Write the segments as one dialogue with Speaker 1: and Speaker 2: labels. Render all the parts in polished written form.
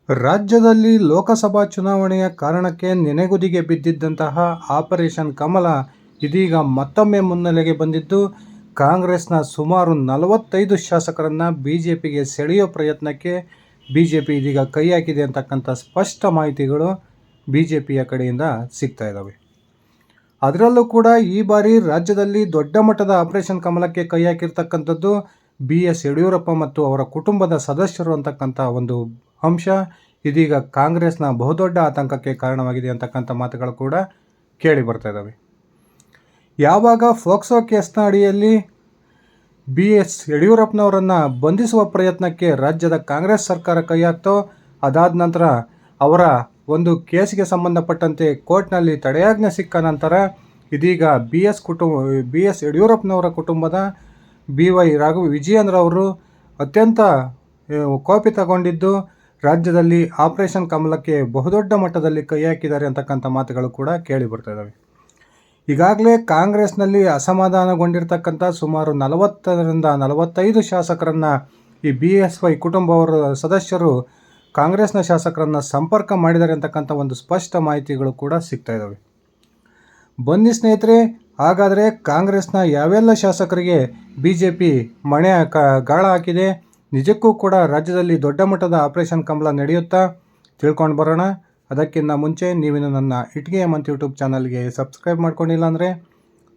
Speaker 1: ರಾಜ್ಯದಲ್ಲಿ ಲೋಕಸಭಾ ಚುನಾವಣೆಯ ಕಾರಣಕ್ಕೆ ನೆನೆಗುದಿಗೆ ಬಿದ್ದಿದ್ದಂತಹ ಆಪರೇಷನ್ ಕಮಲ ಇದೀಗ ಮತ್ತೊಮ್ಮೆ ಮುನ್ನೆಲೆಗೆ ಬಂದಿದ್ದು, ಕಾಂಗ್ರೆಸ್ನ ಸುಮಾರು 45 ಶಾಸಕರನ್ನು ಬಿಜೆಪಿಗೆ ಸೆಳೆಯೋ ಪ್ರಯತ್ನಕ್ಕೆ ಬಿಜೆಪಿ ಇದೀಗ ಕೈ ಹಾಕಿದೆ ಅಂತಕ್ಕಂಥ ಸ್ಪಷ್ಟ ಮಾಹಿತಿಗಳು ಬಿಜೆಪಿಯ ಕಡೆಯಿಂದ ಸಿಗ್ತಾ ಇದ್ದಾವೆ. ಅದರಲ್ಲೂ ಕೂಡ ಈ ಬಾರಿ ರಾಜ್ಯದಲ್ಲಿ ದೊಡ್ಡ ಮಟ್ಟದ ಆಪರೇಷನ್ ಕಮಲಕ್ಕೆ ಕೈ ಹಾಕಿರ್ತಕ್ಕಂಥದ್ದು BS ಯಡಿಯೂರಪ್ಪ ಮತ್ತು ಅವರ ಕುಟುಂಬದ ಸದಸ್ಯರು ಅಂತಕ್ಕಂಥ ಒಂದು ಅಂಶ ಇದೀಗ ಕಾಂಗ್ರೆಸ್ನ ಬಹುದೊಡ್ಡ ಆತಂಕಕ್ಕೆ ಕಾರಣವಾಗಿದೆ ಅಂತಕ್ಕಂಥ ಮಾತುಗಳು ಕೂಡ ಕೇಳಿ ಬರ್ತಾ ಇದ್ದಾವೆ. ಯಾವಾಗ ಫೋಕ್ಸೋ ಕೇಸ್ನ ಅಡಿಯಲ್ಲಿ BS ಯಡಿಯೂರಪ್ಪನವರನ್ನು ಬಂಧಿಸುವ ಪ್ರಯತ್ನಕ್ಕೆ ರಾಜ್ಯದ ಕಾಂಗ್ರೆಸ್ ಸರ್ಕಾರ ಕೈ ಹಾಕ್ತೋ, ಅದಾದ ನಂತರ ಅವರ ಒಂದು ಕೇಸಿಗೆ ಸಂಬಂಧಪಟ್ಟಂತೆ ಕೋರ್ಟ್ನಲ್ಲಿ ತಡೆಯಾಜ್ಞೆ ಸಿಕ್ಕ ನಂತರ ಇದೀಗ BS ಯಡಿಯೂರಪ್ಪನವರ ಕುಟುಂಬದ BY ವಿಜಯೇಂದ್ರ ಅವರು ಅತ್ಯಂತ ಕೋಪಿತಗೊಂಡಿದ್ದು ರಾಜ್ಯದಲ್ಲಿ ಆಪರೇಷನ್ ಕಮಲಕ್ಕೆ ಬಹುದೊಡ್ಡ ಮಟ್ಟದಲ್ಲಿ ಕೈ ಹಾಕಿದ್ದಾರೆ ಅಂತಕ್ಕಂಥ ಮಾತುಗಳು ಕೂಡ ಕೇಳಿ ಬರ್ತಾ ಇದ್ದಾವೆ. ಈಗಾಗಲೇ ಕಾಂಗ್ರೆಸ್ನಲ್ಲಿ ಅಸಮಾಧಾನಗೊಂಡಿರ್ತಕ್ಕಂಥ ಸುಮಾರು 40ರಿಂದ 45 ಶಾಸಕರನ್ನು ಈ BSY ಕುಟುಂಬವರ ಸದಸ್ಯರು ಕಾಂಗ್ರೆಸ್ನ ಶಾಸಕರನ್ನು ಸಂಪರ್ಕ ಮಾಡಿದ್ದಾರೆ ಅಂತಕ್ಕಂಥ ಒಂದು ಸ್ಪಷ್ಟ ಮಾಹಿತಿಗಳು ಕೂಡ ಸಿಗ್ತಾ ಇದ್ದಾವೆ. ಬನ್ನಿ ಸ್ನೇಹಿತರೆ, ಹಾಗಾದರೆ ಕಾಂಗ್ರೆಸ್ನ ಯಾವೆಲ್ಲ ಶಾಸಕರಿಗೆ ಬಿಜೆಪಿ ಗಾಳ ಹಾಕಿದೆ, ನಿಜಕ್ಕೂ ಕೂಡ ರಾಜ್ಯದಲ್ಲಿ ದೊಡ್ಡ ಮಟ್ಟದ ಆಪರೇಷನ್ ಕಮಲ ನಡೆಯುತ್ತಾ ತಿಳ್ಕೊಂಡು ಬರೋಣ. ಅದಕ್ಕಿಂತ ಮುಂಚೆ ನೀವಿನ್ನು ನನ್ನ ಇಟ್ಗೆ ಹೇಮಂತ್ ಯೂಟ್ಯೂಬ್ ಚಾನಲ್ಗೆ ಸಬ್ಸ್ಕ್ರೈಬ್ ಮಾಡ್ಕೊಂಡಿಲ್ಲ ಅಂದರೆ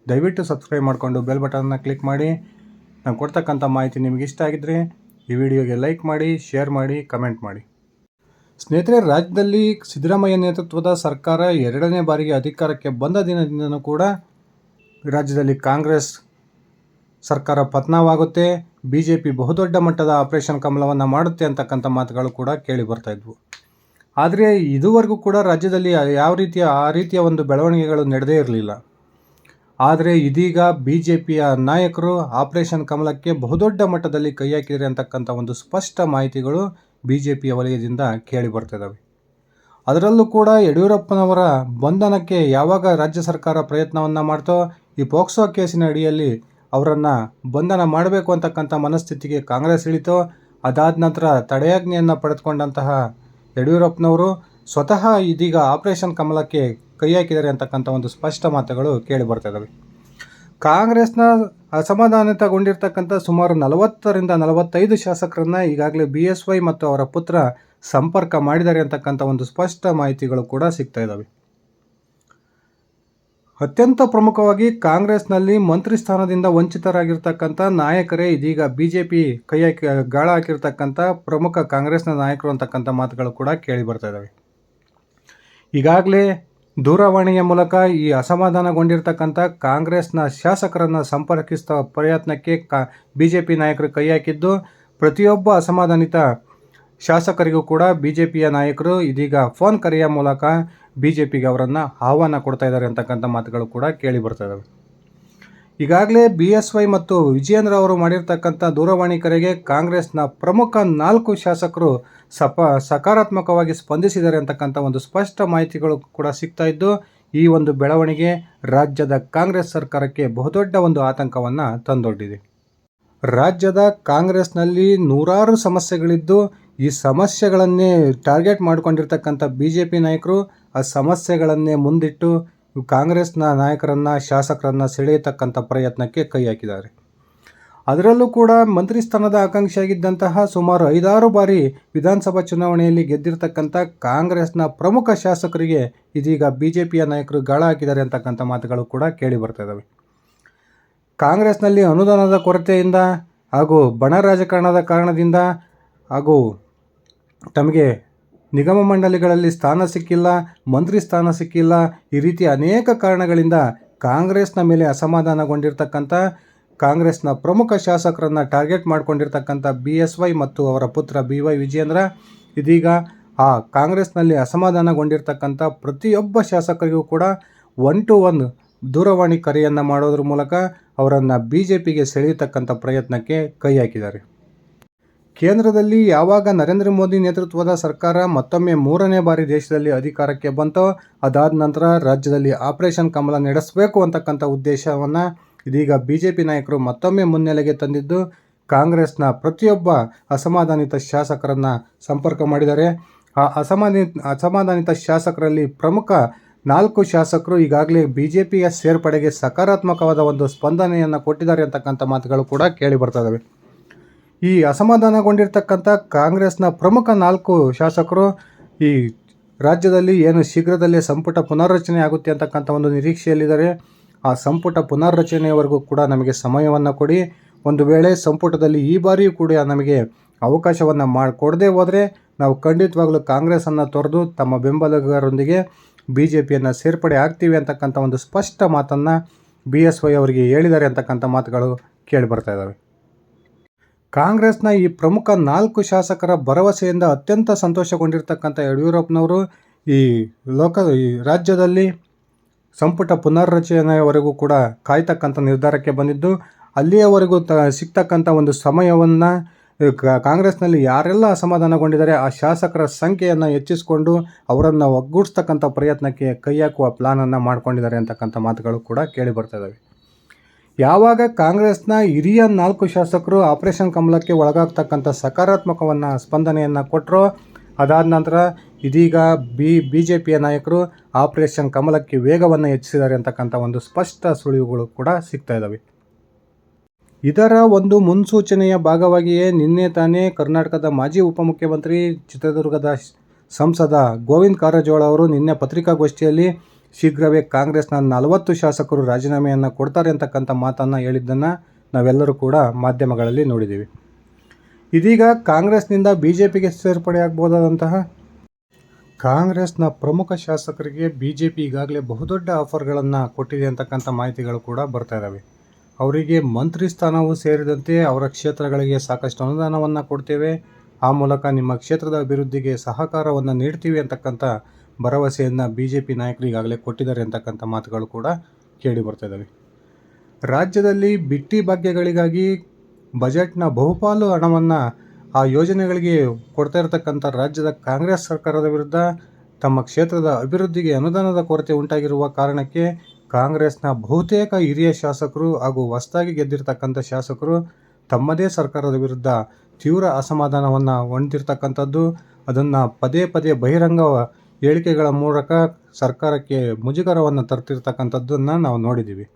Speaker 1: ದಯವಿಟ್ಟು ಸಬ್ಸ್ಕ್ರೈಬ್ ಮಾಡಿಕೊಂಡು ಬೆಲ್ ಬಟನ್ನ ಕ್ಲಿಕ್ ಮಾಡಿ. ನಾನು ಕೊಡ್ತಕ್ಕಂಥ ಮಾಹಿತಿ ನಿಮಗೆ ಇಷ್ಟ ಆಗಿದ್ದರೆ ಈ ವಿಡಿಯೋಗೆ ಲೈಕ್ ಮಾಡಿ, ಶೇರ್ ಮಾಡಿ, ಕಮೆಂಟ್ ಮಾಡಿ. ಸ್ನೇಹಿತರೆ, ರಾಜ್ಯದಲ್ಲಿ ಸಿದ್ದರಾಮಯ್ಯ ನೇತೃತ್ವದ ಸರ್ಕಾರ 2ನೇ ಬಾರಿಗೆ ಅಧಿಕಾರಕ್ಕೆ ಬಂದ ದಿನದಿಂದನೂ ಕೂಡ ರಾಜ್ಯದಲ್ಲಿ ಕಾಂಗ್ರೆಸ್ ಸರ್ಕಾರ ಪತನವಾಗುತ್ತೆ, ಬಿಜೆಪಿ ಬಹುದೊಡ್ಡ ಮಟ್ಟದ ಆಪರೇಷನ್ ಕಮಲವನ್ನು ಮಾಡುತ್ತೆ ಅಂತಕ್ಕಂಥ ಮಾತುಗಳು ಕೂಡ ಕೇಳಿ ಬರ್ತಾ ಇದ್ವು. ಆದರೆ ಇದುವರೆಗೂ ಕೂಡ ರಾಜ್ಯದಲ್ಲಿ ಆ ರೀತಿಯ ಒಂದು ಬೆಳವಣಿಗೆಗಳು ನಡೆದೇ ಇರಲಿಲ್ಲ. ಆದರೆ ಇದೀಗ ಬಿಜೆಪಿಯ ನಾಯಕರು ಆಪರೇಷನ್ ಕಮಲಕ್ಕೆ ಬಹುದೊಡ್ಡ ಮಟ್ಟದಲ್ಲಿ ಕೈ ಹಾಕಿದರೆ ಅಂತಕ್ಕಂಥ ಒಂದು ಸ್ಪಷ್ಟ ಮಾಹಿತಿಗಳು ಬಿಜೆಪಿಯ ವಲಯದಿಂದ ಕೇಳಿ ಬರ್ತಿದ್ದಾವೆ. ಅದರಲ್ಲೂ ಕೂಡ ಯಡಿಯೂರಪ್ಪನವರ ಬಂಧನಕ್ಕೆ ಯಾವಾಗ ರಾಜ್ಯ ಸರ್ಕಾರ ಪ್ರಯತ್ನವನ್ನು ಮಾಡ್ತೋ, ಈ ಪೋಕ್ಸೋ ಕೇಸಿನ ಅಡಿಯಲ್ಲಿ ಅವರನ್ನು ಬಂಧನ ಮಾಡಬೇಕು ಅಂತಕ್ಕಂಥ ಮನಸ್ಥಿತಿಗೆ ಕಾಂಗ್ರೆಸ್ ಇಳಿತೋ, ಅದಾದ ನಂತರ ತಡೆಯಾಜ್ಞೆಯನ್ನು ಪಡೆದುಕೊಂಡಂತಹ ಯಡಿಯೂರಪ್ಪನವರು ಸ್ವತಃ ಇದೀಗ ಆಪರೇಷನ್ ಕಮಲಕ್ಕೆ ಕೈ ಹಾಕಿದ್ದಾರೆ ಅಂತಕ್ಕಂಥ ಒಂದು ಸ್ಪಷ್ಟ ಮಾತುಗಳು ಕೇಳಿ ಬರ್ತಾ ಇದ್ದಾವೆ. ಕಾಂಗ್ರೆಸ್ನ ಅಸಮಾಧಾನಿತಗೊಂಡಿರ್ತಕ್ಕಂಥ ಸುಮಾರು 40ರಿಂದ 45 ಶಾಸಕರನ್ನು ಈಗಾಗಲೇ BSY ಮತ್ತು ಅವರ ಪುತ್ರ ಸಂಪರ್ಕ ಮಾಡಿದ್ದಾರೆ ಅಂತಕ್ಕಂಥ ಒಂದು ಸ್ಪಷ್ಟ ಮಾಹಿತಿಗಳು ಕೂಡ ಸಿಗ್ತಾ ಇದ್ದಾವೆ. ಅತ್ಯಂತ ಪ್ರಮುಖವಾಗಿ ಕಾಂಗ್ರೆಸ್ನಲ್ಲಿ ಮಂತ್ರಿ ಸ್ಥಾನದಿಂದ ವಂಚಿತರಾಗಿರ್ತಕ್ಕಂಥ ನಾಯಕರೇ ಇದೀಗ ಬಿಜೆಪಿ ಗಾಳ ಹಾಕಿರ್ತಕ್ಕಂಥ ಪ್ರಮುಖ ಕಾಂಗ್ರೆಸ್ನ ನಾಯಕರು ಅಂತಕ್ಕಂಥ ಮಾತುಗಳು ಕೂಡ ಕೇಳಿ ಬರ್ತಾ ಇದ್ದಾವೆ. ಈಗಾಗಲೇ ದೂರವಾಣಿಯ ಮೂಲಕ ಈ ಅಸಮಾಧಾನಗೊಂಡಿರ್ತಕ್ಕಂಥ ಕಾಂಗ್ರೆಸ್ನ ಶಾಸಕರನ್ನು ಸಂಪರ್ಕಿಸುವ ಪ್ರಯತ್ನಕ್ಕೆ ಬಿಜೆಪಿ ನಾಯಕರು ಕೈ ಹಾಕಿದ್ದು, ಪ್ರತಿಯೊಬ್ಬ ಅಸಮಾಧಾನಿತ ಶಾಸಕರಿಗೂ ಕೂಡ ಬಿಜೆಪಿಯ ನಾಯಕರು ಇದೀಗ ಫೋನ್ ಕರೆಯ ಮೂಲಕ ಬಿಜೆಪಿಗೆ ಅವರನ್ನು ಆಹ್ವಾನ ಕೊಡ್ತಾ ಇದ್ದಾರೆ ಅಂತಕ್ಕಂಥ ಮಾತುಗಳು ಕೂಡ ಕೇಳಿ ಬರ್ತಾ ಇದ್ದಾವೆ. ಈಗಾಗಲೇ BSY ಮತ್ತು ವಿಜಯೇಂದ್ರ ಅವರು ಮಾಡಿರ್ತಕ್ಕಂಥ ದೂರವಾಣಿ ಕರೆಗೆ ಕಾಂಗ್ರೆಸ್ನ ಪ್ರಮುಖ 4 ಶಾಸಕರು ಸಕಾರಾತ್ಮಕವಾಗಿ ಸ್ಪಂದಿಸಿದ್ದಾರೆ ಅಂತಕ್ಕಂಥ ಒಂದು ಸ್ಪಷ್ಟ ಮಾಹಿತಿಗಳು ಕೂಡ ಸಿಗ್ತಾ ಇದ್ದು, ಈ ಒಂದು ಬೆಳವಣಿಗೆ ರಾಜ್ಯದ ಕಾಂಗ್ರೆಸ್ ಸರ್ಕಾರಕ್ಕೆ ಬಹುದೊಡ್ಡ ಒಂದು ಆತಂಕವನ್ನು ತಂದೊಡ್ಡಿದೆ. ರಾಜ್ಯದ ಕಾಂಗ್ರೆಸ್ನಲ್ಲಿ ನೂರಾರು ಸಮಸ್ಯೆಗಳಿದ್ದು, ಈ ಸಮಸ್ಯೆಗಳನ್ನೇ ಟಾರ್ಗೆಟ್ ಮಾಡಿಕೊಂಡಿರ್ತಕ್ಕಂಥ ಬಿಜೆಪಿ ನಾಯಕರು ಆ ಸಮಸ್ಯೆಗಳನ್ನೇ ಮುಂದಿಟ್ಟು ಕಾಂಗ್ರೆಸ್ನ ನಾಯಕರನ್ನು ಶಾಸಕರನ್ನು ಸೆಳೆಯತಕ್ಕಂಥ ಪ್ರಯತ್ನಕ್ಕೆ ಕೈ ಹಾಕಿದ್ದಾರೆ. ಅದರಲ್ಲೂ ಕೂಡ ಮಂತ್ರಿ ಸ್ಥಾನದ ಆಕಾಂಕ್ಷಿಯಾಗಿದ್ದಂತಹ ಸುಮಾರು 5-6 ಬಾರಿ ವಿಧಾನಸಭಾ ಚುನಾವಣೆಯಲ್ಲಿ ಗೆದ್ದಿರ್ತಕ್ಕಂಥ ಕಾಂಗ್ರೆಸ್ನ ಪ್ರಮುಖ ಶಾಸಕರಿಗೆ ಇದೀಗ ಬಿಜೆಪಿಯ ನಾಯಕರು ಗಾಳ ಹಾಕಿದ್ದಾರೆ ಅಂತಕ್ಕಂಥ ಮಾತುಗಳು ಕೂಡ ಕೇಳಿ ಬರ್ತಾ ಇದ್ದಾವೆ. ಕಾಂಗ್ರೆಸ್ನಲ್ಲಿ ಅನುದಾನದ ಕೊರತೆಯಿಂದ ಹಾಗೂ ಬಣ ರಾಜಕಾರಣದ ಕಾರಣದಿಂದ ಹಾಗೂ ತಮಗೆ ನಿಗಮ ಮಂಡಳಿಗಳಲ್ಲಿ ಸ್ಥಾನ ಸಿಕ್ಕಿಲ್ಲ, ಮಂತ್ರಿ ಸ್ಥಾನ ಸಿಕ್ಕಿಲ್ಲ, ಈ ರೀತಿ ಅನೇಕ ಕಾರಣಗಳಿಂದ ಕಾಂಗ್ರೆಸ್ನ ಮೇಲೆ ಅಸಮಾಧಾನಗೊಂಡಿರ್ತಕ್ಕಂಥ ಕಾಂಗ್ರೆಸ್ನ ಪ್ರಮುಖ ಶಾಸಕರನ್ನು ಟಾರ್ಗೆಟ್ ಮಾಡಿಕೊಂಡಿರ್ತಕ್ಕಂಥ BSY ಮತ್ತು ಅವರ ಪುತ್ರ BY ವಿಜಯೇಂದ್ರ ಇದೀಗ ಆ ಕಾಂಗ್ರೆಸ್ನಲ್ಲಿ ಅಸಮಾಧಾನಗೊಂಡಿರ್ತಕ್ಕಂಥ ಪ್ರತಿಯೊಬ್ಬ ಶಾಸಕರಿಗೂ ಕೂಡ 1-to-1 ದೂರವಾಣಿ ಕರೆಯನ್ನು ಮಾಡೋದ್ರ ಮೂಲಕ ಅವರನ್ನು ಬಿಜೆಪಿಗೆ ಸೆಳೆಯತಕ್ಕಂಥ ಪ್ರಯತ್ನಕ್ಕೆ ಕೈ ಹಾಕಿದ್ದಾರೆ. ಕೇಂದ್ರದಲ್ಲಿ ಯಾವಾಗ ನರೇಂದ್ರ ಮೋದಿ ನೇತೃತ್ವದ ಸರ್ಕಾರ ಮತ್ತೊಮ್ಮೆ 3ನೇ ಬಾರಿ ದೇಶದಲ್ಲಿ ಅಧಿಕಾರಕ್ಕೆ ಬಂತೋ, ಅದಾದ ನಂತರ ರಾಜ್ಯದಲ್ಲಿ ಆಪರೇಷನ್ ಕಮಲ ನಡೆಸಬೇಕು ಅಂತಕ್ಕಂಥ ಉದ್ದೇಶವನ್ನು ಇದೀಗ ಬಿಜೆಪಿ ನಾಯಕರು ಮತ್ತೊಮ್ಮೆ ಮುನ್ನೆಲೆಗೆ ತಂದಿದ್ದು, ಕಾಂಗ್ರೆಸ್ನ ಪ್ರತಿಯೊಬ್ಬ ಅಸಮಾಧಾನಿತ ಶಾಸಕರನ್ನು ಸಂಪರ್ಕ ಮಾಡಿದ್ದಾರೆ. ಆ ಅಸಮಾಧಾನಿತ ಶಾಸಕರಲ್ಲಿ ಪ್ರಮುಖ 4 ಶಾಸಕರು ಈಗಾಗಲೇ BJPಯ ಸೇರ್ಪಡೆಗೆ ಸಕಾರಾತ್ಮಕವಾದ ಒಂದು ಸ್ಪಂದನೆಯನ್ನು ಕೊಟ್ಟಿದ್ದಾರೆ ಅಂತಕ್ಕಂಥ ಮಾತುಗಳು ಕೂಡ ಕೇಳಿ ಬರ್ತಾ ಇದ್ದಾವೆ. ಈ ಅಸಮಾಧಾನಗೊಂಡಿರ್ತಕ್ಕಂಥ ಕಾಂಗ್ರೆಸ್ನ ಪ್ರಮುಖ 4 ಶಾಸಕರು ಈ ರಾಜ್ಯದಲ್ಲಿ ಏನು ಶೀಘ್ರದಲ್ಲೇ ಸಂಪುಟ ಪುನರ್ರಚನೆ ಆಗುತ್ತೆ ಅಂತಕ್ಕಂಥ ಒಂದು ನಿರೀಕ್ಷೆಯಲ್ಲಿದ್ದಾರೆ. ಆ ಸಂಪುಟ ಪುನರ್ರಚನೆಯವರೆಗೂ ಕೂಡ ನಮಗೆ ಸಮಯವನ್ನು ಕೊಡಿ. ಒಂದು ವೇಳೆ ಸಂಪುಟದಲ್ಲಿ ಈ ಬಾರಿಯೂ ಕೂಡ ನಮಗೆ ಅವಕಾಶವನ್ನು ಮಾಡಿಕೊಡದೆ ಹೋದರೆ ನಾವು ಖಂಡಿತವಾಗಲೂ ಕಾಂಗ್ರೆಸ್ಸನ್ನು ತೊರೆದು ತಮ್ಮ ಬೆಂಬಲಿಗರೊಂದಿಗೆ BJPಯನ್ನು ಸೇರ್ಪಡೆ ಆಗ್ತೀವಿ ಅಂತಕ್ಕಂಥ ಒಂದು ಸ್ಪಷ್ಟ ಮಾತನ್ನು BSY ಅವರಿಗೆ ಹೇಳಿದ್ದಾರೆ ಅಂತಕ್ಕಂಥ ಮಾತುಗಳು ಕೇಳಿ ಬರ್ತಾ ಇದ್ದಾವೆ. ಕಾಂಗ್ರೆಸ್ನ ಈ ಪ್ರಮುಖ 4 ಶಾಸಕರ ಭರವಸೆಯಿಂದ ಅತ್ಯಂತ ಸಂತೋಷಗೊಂಡಿರ್ತಕ್ಕಂಥ ಯಡಿಯೂರಪ್ಪನವರು ಈ ರಾಜ್ಯದಲ್ಲಿ ಸಂಪುಟ ಪುನರ್ರಚನೆಯವರೆಗೂ ಕೂಡ ಕಾಯ್ತಕ್ಕಂಥ ನಿರ್ಧಾರಕ್ಕೆ ಬಂದಿದ್ದು, ಅಲ್ಲಿಯವರೆಗೂ ಸಿಗ್ತಕ್ಕಂಥ ಒಂದು ಸಮಯವನ್ನು ಕಾಂಗ್ರೆಸ್ನಲ್ಲಿ ಯಾರೆಲ್ಲ ಅಸಮಾಧಾನಗೊಂಡಿದ್ದಾರೆ ಆ ಶಾಸಕರ ಸಂಖ್ಯೆಯನ್ನು ಹೆಚ್ಚಿಸಿಕೊಂಡು ಅವರನ್ನು ಒಗ್ಗೂಡಿಸ್ತಕ್ಕಂಥ ಪ್ರಯತ್ನಕ್ಕೆ ಕೈ ಹಾಕುವ ಪ್ಲಾನನ್ನು ಮಾಡ್ಕೊಂಡಿದ್ದಾರೆ ಅಂತಕ್ಕಂಥ ಮಾತುಗಳು ಕೂಡ ಕೇಳಿ ಬರ್ತಾ ಇದ್ದಾವೆ. ಯಾವಾಗ ಕಾಂಗ್ರೆಸ್ನ ಹಿರಿಯ 4 ಶಾಸಕರು ಆಪರೇಷನ್ ಕಮಲಕ್ಕೆ ಒಳಗಾಗ್ತಕ್ಕಂಥ ಸಕಾರಾತ್ಮಕವನ್ನು ಸ್ಪಂದನೆಯನ್ನು ಕೊಟ್ಟರೋ, ಅದಾದ ನಂತರ ಇದೀಗ BJPಯ ನಾಯಕರು ಆಪರೇಷನ್ ಕಮಲಕ್ಕೆ ವೇಗವನ್ನು ಹೆಚ್ಚಿಸಿದ್ದಾರೆ ಅಂತಕ್ಕಂಥ ಒಂದು ಸ್ಪಷ್ಟ ಸುಳಿವುಗಳು ಕೂಡ ಸಿಗ್ತಾ ಇದ್ದಾವೆ. ಇದರ ಒಂದು ಮುನ್ಸೂಚನೆಯ ಭಾಗವಾಗಿಯೇ ನಿನ್ನೆ ತಾನೇ ಕರ್ನಾಟಕದ ಮಾಜಿ ಉಪಮುಖ್ಯಮಂತ್ರಿ ಚಿತ್ರದುರ್ಗದ ಸಂಸದ ಗೋವಿಂದ ಕಾರಜೋಳ ಅವರು ನಿನ್ನೆ ಪತ್ರಿಕಾಗೋಷ್ಠಿಯಲ್ಲಿ ಶೀಘ್ರವೇ ಕಾಂಗ್ರೆಸ್ನ 40 ಶಾಸಕರು ರಾಜೀನಾಮೆಯನ್ನು ಕೊಡ್ತಾರೆ ಅಂತಕ್ಕಂಥ ಮಾತನ್ನು ಹೇಳಿದ್ದನ್ನು ನಾವೆಲ್ಲರೂ ಕೂಡ ಮಾಧ್ಯಮಗಳಲ್ಲಿ ನೋಡಿದ್ದೀವಿ. ಇದೀಗ ಕಾಂಗ್ರೆಸ್ನಿಂದ BJPಗೆ ಸೇರ್ಪಡೆಯಾಗಬಹುದಾದಂತಹ ಕಾಂಗ್ರೆಸ್ನ ಪ್ರಮುಖ ಶಾಸಕರಿಗೆ BJP ಈಗಾಗಲೇ ಬಹುದೊಡ್ಡ ಆಫರ್ಗಳನ್ನು ಕೊಟ್ಟಿದೆ ಅಂತಕ್ಕಂಥ ಮಾಹಿತಿಗಳು ಕೂಡ ಬರ್ತಾ ಇದ್ದಾವೆ. ಅವರಿಗೆ ಮಂತ್ರಿ ಸ್ಥಾನವೂ ಸೇರಿದಂತೆ ಅವರ ಕ್ಷೇತ್ರಗಳಿಗೆ ಸಾಕಷ್ಟು ಅನುದಾನವನ್ನು ಕೊಡ್ತೇವೆ, ಆ ಮೂಲಕ ನಿಮ್ಮ ಕ್ಷೇತ್ರದ ಅಭಿವೃದ್ಧಿಗೆ ಸಹಕಾರವನ್ನು ನೀಡ್ತೀವಿ ಅಂತಕ್ಕಂಥ ಭರವಸೆಯನ್ನು BJP ನಾಯಕರು ಈಗಾಗಲೇ ಕೊಟ್ಟಿದ್ದಾರೆ ಅಂತಕ್ಕಂಥ ಮಾತುಗಳು ಕೂಡ ಕೇಳಿ ಬರ್ತಾ ಇದ್ದಾವೆ. ರಾಜ್ಯದಲ್ಲಿ ಬಿಟ್ಟಿ ಭಾಗ್ಯಗಳಿಗಾಗಿ ಬಜೆಟ್ನ ಬಹುಪಾಲು ಹಣವನ್ನು ಆ ಯೋಜನೆಗಳಿಗೆ ಕೊಡ್ತಾ ಇರತಕ್ಕಂಥ ರಾಜ್ಯದ ಕಾಂಗ್ರೆಸ್ ಸರ್ಕಾರದ ವಿರುದ್ಧ ತಮ್ಮ ಕ್ಷೇತ್ರದ ಅಭಿವೃದ್ಧಿಗೆ ಅನುದಾನದ ಕೊರತೆ ಉಂಟಾಗಿರುವ ಕಾರಣಕ್ಕೆ ಕಾಂಗ್ರೆಸ್ನ ಬಹುತೇಕ ಹಿರಿಯ ಶಾಸಕರು ಹಾಗೂ ಹೊಸದಾಗಿ ಗೆದ್ದಿರ್ತಕ್ಕಂಥ ಶಾಸಕರು ತಮ್ಮದೇ ಸರ್ಕಾರದ ವಿರುದ್ಧ ತೀವ್ರ ಅಸಮಾಧಾನವನ್ನು ಹೊಂದಿರತಕ್ಕಂಥದ್ದು, ಅದನ್ನು ಪದೇ ಪದೇ ಬಹಿರಂಗ ಹೇಳಿಕೆಗಳ ಮೂಲಕ ಸರ್ಕಾರಕ್ಕೆ ಮುಜುಗರವನ್ನು ತರ್ತಿರ್ತಕ್ಕಂಥದ್ದನ್ನು ನಾವು ನೋಡಿದ್ದೀವಿ.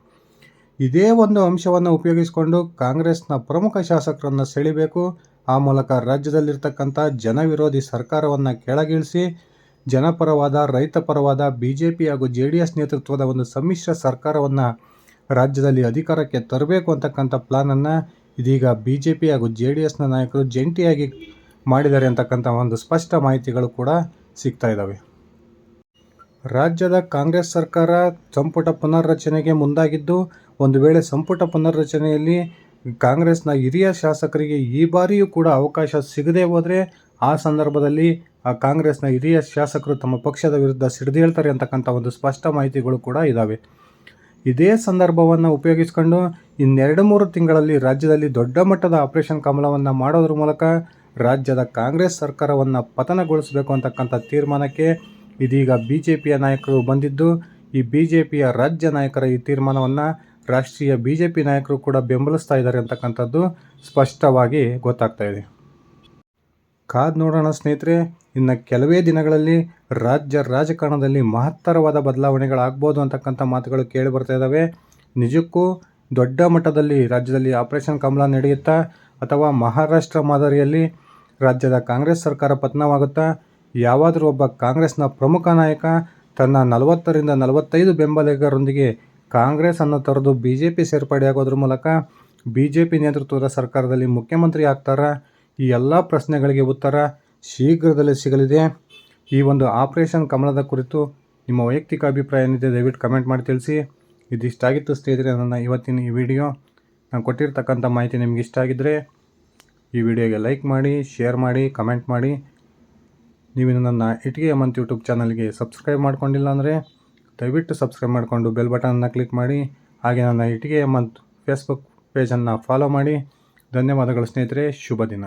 Speaker 1: ಇದೇ ಒಂದು ಅಂಶವನ್ನು ಉಪಯೋಗಿಸಿಕೊಂಡು ಕಾಂಗ್ರೆಸ್ನ ಪ್ರಮುಖ ಶಾಸಕರನ್ನು ಸೆಳಿಬೇಕು, ಆ ಮೂಲಕ ರಾಜ್ಯದಲ್ಲಿರ್ತಕ್ಕಂಥ ಜನವಿರೋಧಿ ಸರ್ಕಾರವನ್ನು ಕೆಳಗಿಳಿಸಿ ಜನಪರವಾದ ರೈತ ಪರವಾದ BJP ಹಾಗೂ JDS ನೇತೃತ್ವದ ಒಂದು ಸಮ್ಮಿಶ್ರ ಸರ್ಕಾರವನ್ನು ರಾಜ್ಯದಲ್ಲಿ ಅಧಿಕಾರಕ್ಕೆ ತರಬೇಕು ಅಂತಕ್ಕಂಥ ಪ್ಲಾನನ್ನು ಇದೀಗ BJP ಹಾಗೂ JDSನ ನಾಯಕರು ಜಂಟಿಯಾಗಿ ಮಾಡಿದ್ದಾರೆ ಅಂತಕ್ಕಂಥ ಒಂದು ಸ್ಪಷ್ಟ ಮಾಹಿತಿಗಳು ಕೂಡ ಸಿಗ್ತಾ ಇದ್ದಾವೆ. ರಾಜ್ಯದ ಕಾಂಗ್ರೆಸ್ ಸರ್ಕಾರ ಸಂಪುಟ ಪುನರ್ರಚನೆಗೆ ಮುಂದಾಗಿದ್ದು, ಒಂದು ವೇಳೆ ಸಂಪುಟ ಪುನರ್ರಚನೆಯಲ್ಲಿ ಕಾಂಗ್ರೆಸ್ನ ಹಿರಿಯ ಶಾಸಕರಿಗೆ ಈ ಬಾರಿಯೂ ಕೂಡ ಅವಕಾಶ ಸಿಗದೇ ಹೋದರೆ ಆ ಸಂದರ್ಭದಲ್ಲಿ ಆ ಕಾಂಗ್ರೆಸ್ನ ಹಿರಿಯ ಶಾಸಕರು ತಮ್ಮ ಪಕ್ಷದ ವಿರುದ್ಧ ಸಿಡಿದೇಳ್ತಾರೆ ಅಂತಕ್ಕಂಥ ಒಂದು ಸ್ಪಷ್ಟ ಮಾಹಿತಿಗಳು ಕೂಡ ಇದ್ದಾವೆ. ಇದೇ ಸಂದರ್ಭವನ್ನು ಉಪಯೋಗಿಸಿಕೊಂಡು 2-3 ತಿಂಗಳಲ್ಲಿ ರಾಜ್ಯದಲ್ಲಿ ದೊಡ್ಡ ಮಟ್ಟದ ಆಪರೇಷನ್ ಕಮಲವನ್ನು ಮಾಡೋದ್ರ ಮೂಲಕ ರಾಜ್ಯದ ಕಾಂಗ್ರೆಸ್ ಸರ್ಕಾರವನ್ನು ಪತನಗೊಳಿಸಬೇಕು ಅಂತಕ್ಕಂಥ ತೀರ್ಮಾನಕ್ಕೆ ಇದೀಗ BJPಯ ನಾಯಕರು ಬಂದಿದ್ದು, ಈ BJPಯ ರಾಜ್ಯ ನಾಯಕರ ಈ ತೀರ್ಮಾನವನ್ನು ರಾಷ್ಟ್ರೀಯ BJP ನಾಯಕರು ಕೂಡ ಬೆಂಬಲಿಸ್ತಾ ಇದ್ದಾರೆ ಅಂತಕ್ಕಂಥದ್ದು ಸ್ಪಷ್ಟವಾಗಿ ಗೊತ್ತಾಗ್ತಾ ಇದೆ. ಕಾದು ನೋಡೋಣ ಸ್ನೇಹಿತರೆ, ಇನ್ನು ಕೆಲವೇ ದಿನಗಳಲ್ಲಿ ರಾಜ್ಯ ರಾಜಕಾರಣದಲ್ಲಿ ಮಹತ್ತರವಾದ ಬದಲಾವಣೆಗಳಾಗ್ಬೋದು ಅಂತಕ್ಕಂಥ ಮಾತುಗಳು ಕೇಳಿ ಬರ್ತಾ ಇದ್ದಾವೆ. ನಿಜಕ್ಕೂ ದೊಡ್ಡ ಮಟ್ಟದಲ್ಲಿ ರಾಜ್ಯದಲ್ಲಿ ಆಪರೇಷನ್ ಕಮಲ ನಡೆಯುತ್ತಾ ಅಥವಾ ಮಹಾರಾಷ್ಟ್ರ ಮಾದರಿಯಲ್ಲಿ ರಾಜ್ಯದ ಕಾಂಗ್ರೆಸ್ ಸರ್ಕಾರ ಪತನವಾಗುತ್ತಾ? ಯಾವಾದರೂ ಒಬ್ಬ ಕಾಂಗ್ರೆಸ್ನ ಪ್ರಮುಖ ನಾಯಕ ತನ್ನ 40-45 ಬೆಂಬಲಿಗರೊಂದಿಗೆ ಕಾಂಗ್ರೆಸ್ಸನ್ನು ತೊರೆದು BJP ಸೇರ್ಪಡೆಯಾಗೋದ್ರ ಮೂಲಕ BJP ನೇತೃತ್ವದ ಸರ್ಕಾರದಲ್ಲಿ ಮುಖ್ಯಮಂತ್ರಿ ಆಗ್ತಾರಾ? ಈ ಎಲ್ಲ ಪ್ರಶ್ನೆಗಳಿಗೆ ಉತ್ತರ ಶೀಘ್ರದಲ್ಲೇ ಸಿಗಲಿದೆ. ಈ ಒಂದು ಆಪರೇಷನ್ ಕಮಲದ ಕುರಿತು ನಿಮ್ಮ ವೈಯಕ್ತಿಕ ಅಭಿಪ್ರಾಯ ಏನಿದೆ ದಯವಿಟ್ಟು ಕಮೆಂಟ್ ಮಾಡಿ ತಿಳಿಸಿ. ಇದಿಷ್ಟಾಗಿತ್ತು ಸ್ನೇಹಿತರೆ ನನ್ನ ಇವತ್ತಿನ ಈ ವಿಡಿಯೋ. ನಾನು ಕೊಟ್ಟಿರ್ತಕ್ಕಂಥ ಮಾಹಿತಿ ನಿಮಗೆ ಇಷ್ಟ ಆಗಿದ್ದರೆ ಈ ವಿಡಿಯೋಗೆ ಲೈಕ್ ಮಾಡಿ, ಶೇರ್ ಮಾಡಿ, ಕಮೆಂಟ್ ಮಾಡಿ. ನೀವು ನನ್ನ ಇಟಿಗೆ ಹೇಮಂತ್ ಯೂಟ್ಯೂಬ್ ಚಾನಲ್ಗೆ ಸಬ್ಸ್ಕ್ರೈಬ್ ಮಾಡ್ಕೊಂಡಿಲ್ಲ ಅಂದರೆ ದಯವಿಟ್ಟು ಸಬ್ಸ್ಕ್ರೈಬ್ ಮಾಡಿಕೊಂಡು ಬೆಲ್ ಬಟನನ್ನು ಕ್ಲಿಕ್ ಮಾಡಿ. ಹಾಗೆ ನನ್ನ ಇಟಿಗೆ ಹೇಮಂತ್ ಫೇಸ್ಬುಕ್ ಪೇಜನ್ನು ಫಾಲೋ ಮಾಡಿ. ಧನ್ಯವಾದಗಳು ಸ್ನೇಹಿತರೆ, ಶುಭ ದಿನ.